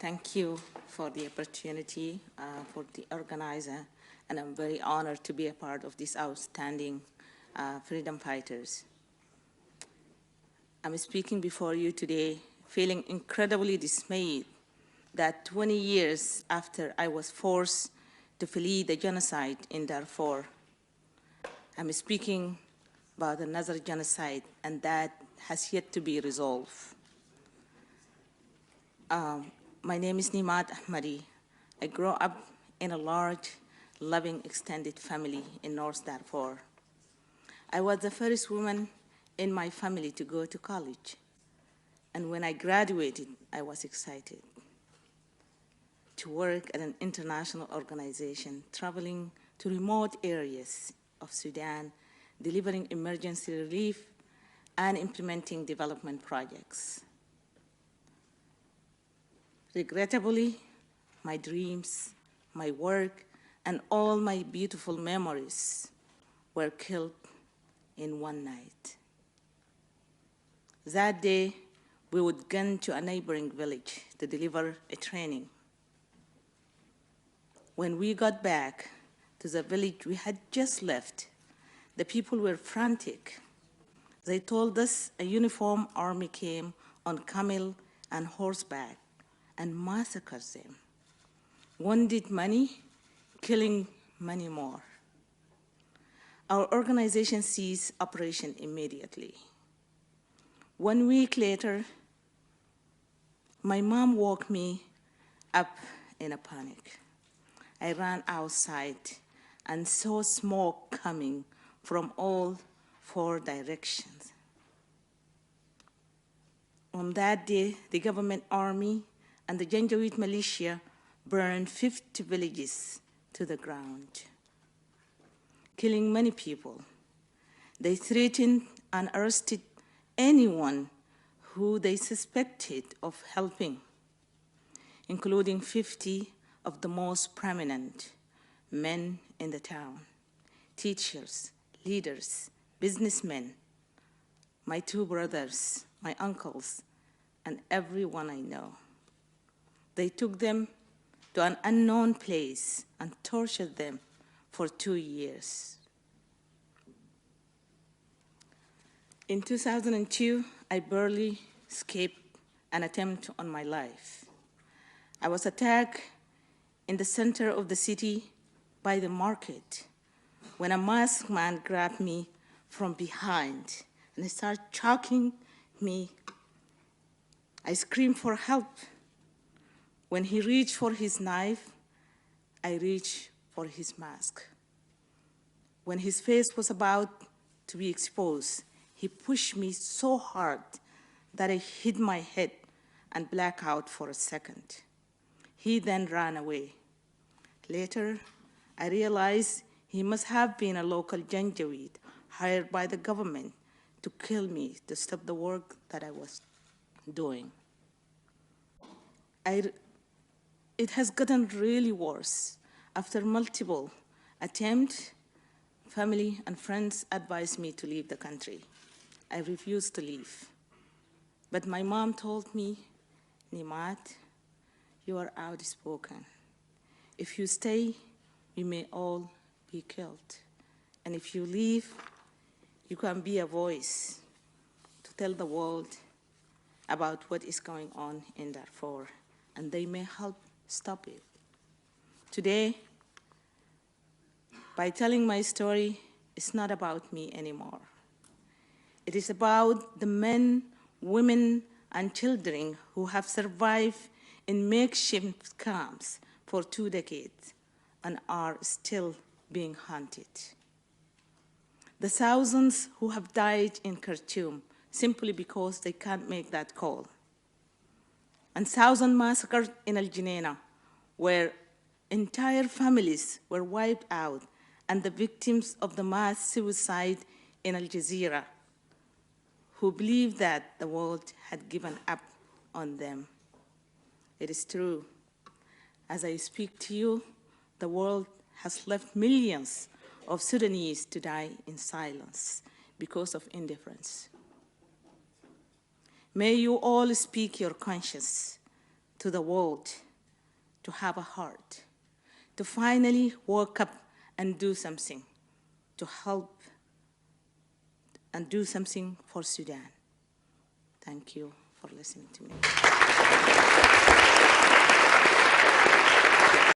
Thank you for the opportunity, for the organizer, and I'm very honored to be a part of these outstanding freedom fighters. I'm speaking before you today feeling incredibly dismayed that 20 years after I was forced to flee the genocide in Darfur, I'm speaking about another genocide, and that has yet to be resolved. My name is Niemat Ahmadi. I grew up in a large, loving, extended family in North Darfur. I was the first woman in my family to go to college. And when I graduated, I was excited to work at an international organization traveling to remote areas of Sudan, delivering emergency relief and implementing development projects. Regrettably, my dreams, my work, and all my beautiful memories were killed in one night. That day, we would go to a neighboring village to deliver a training. When we got back to the village we had just left, the people were frantic. They told us a uniformed army came on camel and horseback and massacred them. Wanted money, killing many more. Our organization ceased operation immediately. 1 week later, my mom woke me up in a panic. I ran outside and saw smoke coming from all 4 directions. On that day, the government army and the Janjaweed militia burned 50 villages to the ground, killing many people. They threatened and arrested anyone who they suspected of helping, including 50 of the most prominent men in the town, teachers, leaders, businessmen, my 2 brothers, my uncles, and everyone I know. They took them to an unknown place and tortured them for 2 years. In 2002, I barely escaped an attempt on my life. I was attacked in the center of the city by the market when a masked man grabbed me from behind and started choking me. I screamed for help. When he reached for his knife, I reached for his mask. When his face was about to be exposed, he pushed me so hard that I hit my head and blacked out for a second. He then ran away. Later, I realized he must have been a local Janjaweed hired by the government to kill me to stop the work that I was doing. It has gotten really worse. After multiple attempts, family and friends advised me to leave the country. I refused to leave. But my mom told me, Niemat, you are outspoken. If you stay, we may all be killed. And if you leave, you can be a voice to tell the world about what is going on in Darfur, and they may help stop it. Today, by telling my story, it's not about me anymore. It is about the men, women, and children who have survived in makeshift camps for 2 decades and are still being hunted. The thousands who have died in Khartoum simply because they can't make that call. And thousands massacred in Al Geneina, where entire families were wiped out, and the victims of the mass suicide in Al Jazeera, who believed that the world had given up on them. It is true. As I speak to you, the world has left millions of Sudanese to die in silence because of indifference. May you all speak your conscience to the world to have a heart, to finally wake up and do something, to help and do something for Sudan. Thank you for listening to me.